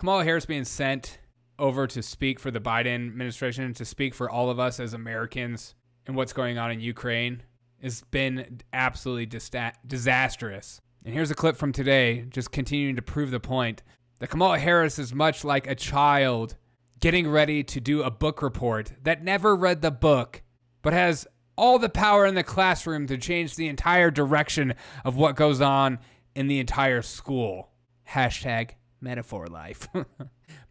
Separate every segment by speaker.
Speaker 1: Kamala Harris being sent over to speak for the Biden administration, to speak for all of us as Americans and what's going on in Ukraine, has been absolutely disastrous. And here's a clip from today, just continuing to prove the point that Kamala Harris is much like a child getting ready to do a book report that never read the book, but has all the power in the classroom to change the entire direction of what goes on in the entire school. Hashtag metaphor life.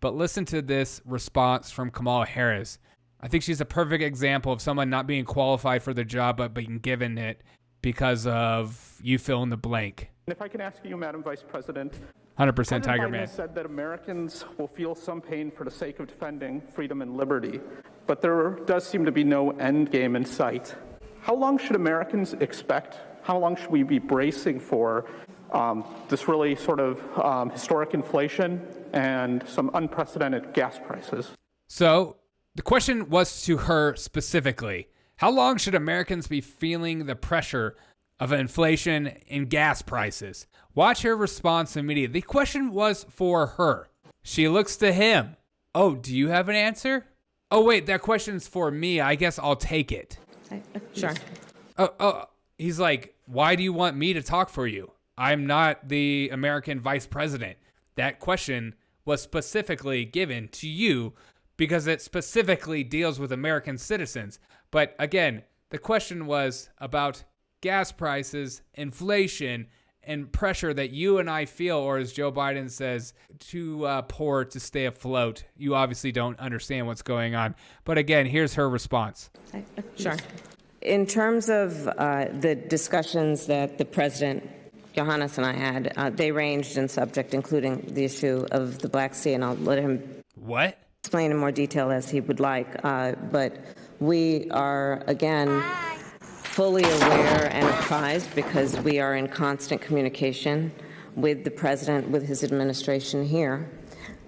Speaker 1: But listen to this response from Kamala Harris. I think she's a perfect example of someone not being qualified for the job, but being given it because of you fill in the blank.
Speaker 2: If I can ask you, Madam Vice President,
Speaker 1: 100% Tiger
Speaker 2: Biden
Speaker 1: Man.
Speaker 2: has said that Americans will feel some pain for the sake of defending freedom and liberty, but there does seem to be no end game in sight. How long should Americans expect? How long should we be bracing for this really sort of historic inflation and some unprecedented gas prices?
Speaker 1: So the question was to her specifically. How long should Americans be feeling the pressure of inflation and gas prices? Watch her response immediately. The question was for her. She looks to him. Oh, do you have an answer? Oh, wait, that question's for me. I guess I'll take it.
Speaker 3: Sure.
Speaker 1: Oh, he's like, why do you want me to talk for you? I'm not the American vice president. That question was specifically given to you because it specifically deals with American citizens. But again, the question was about gas prices, inflation, and pressure that you and I feel, or as Joe Biden says, too poor to stay afloat. You obviously don't understand what's going on. But again, here's her response.
Speaker 3: Sure. In terms of the discussions that the President, Johannes, and I had, they ranged in subject, including the issue of the Black Sea, and I'll let him explain in more detail as he would like. But we are, again, fully aware and apprised because we are in constant communication with the President, with his administration here,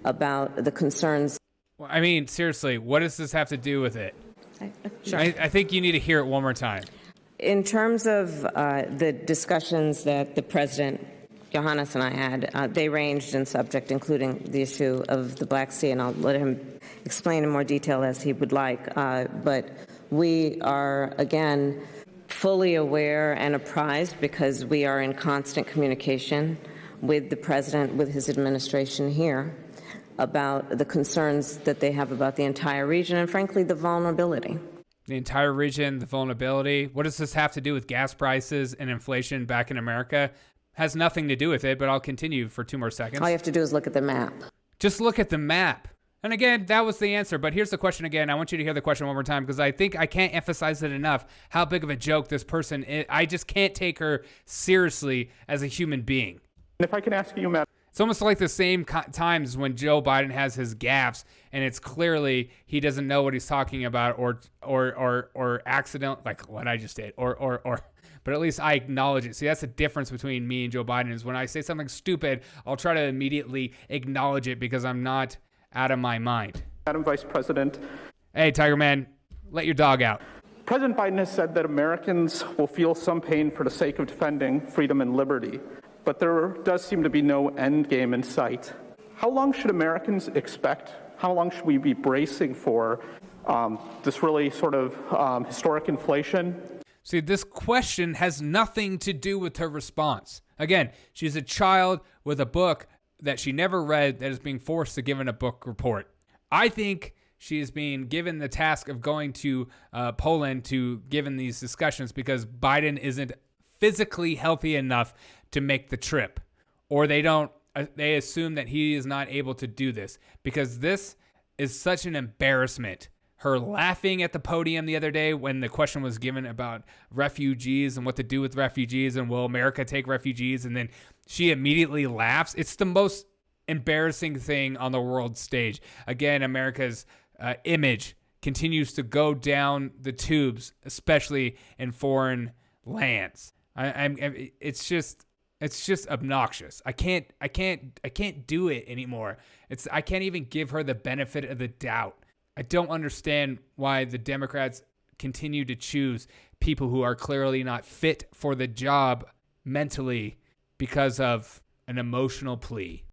Speaker 3: about the concerns.
Speaker 1: Well, I mean, seriously, what does this have to do with it?
Speaker 3: Sure.
Speaker 1: I think you need to hear it one more time.
Speaker 3: In terms of the discussions that the President, Johannes, and I had, they ranged in subject, including the issue of the Black Sea, and I'll let him explain in more detail as he would like. But we are, again, fully aware and apprised because we are in constant communication with the President, with his administration here, about the concerns that they have about the entire region and, frankly, the vulnerability.
Speaker 1: The entire region, the vulnerability. What does this have to do with gas prices and inflation back in America? Has nothing to do with it, but I'll continue for 2 more seconds.
Speaker 3: All you have to do is look at the map.
Speaker 1: Just look at the map. And again, that was the answer. But here's the question again. I want you to hear the question one more time because I think I can't emphasize it enough how big of a joke this person is. I just can't take her seriously as a human being.
Speaker 2: And if I can ask you, Madam.
Speaker 1: It's almost like the same times when Joe Biden has his gaffes, and it's clearly he doesn't know what he's talking about, or accident, like what I just did, or. But at least I acknowledge it. See, that's the difference between me and Joe Biden is when I say something stupid, I'll try to immediately acknowledge it because I'm not out of my mind.
Speaker 2: Madam Vice President.
Speaker 1: Hey, Tiger Man, let your dog out.
Speaker 2: President Biden has said that Americans will feel some pain for the sake of defending freedom and liberty, but there does seem to be no end game in sight. How long should Americans expect? How long should we be bracing for this really sort of historic inflation?
Speaker 1: See, this question has nothing to do with her response. Again, she's a child with a book that she never read that is being forced to give in a book report. I think she is being given the task of going to Poland to give in these discussions because Biden isn't physically healthy enough to make the trip, or they assume that he is not able to do this because this is such an embarrassment. Her laughing at the podium the other day when the question was given about refugees and what to do with refugees and will America take refugees, and then she immediately laughs. It's the most embarrassing thing on the world stage. Again, America's image continues to go down the tubes, especially in foreign lands. It's just obnoxious. I can't do it anymore. I can't even give her the benefit of the doubt. I don't understand why the Democrats continue to choose people who are clearly not fit for the job mentally because of an emotional plea.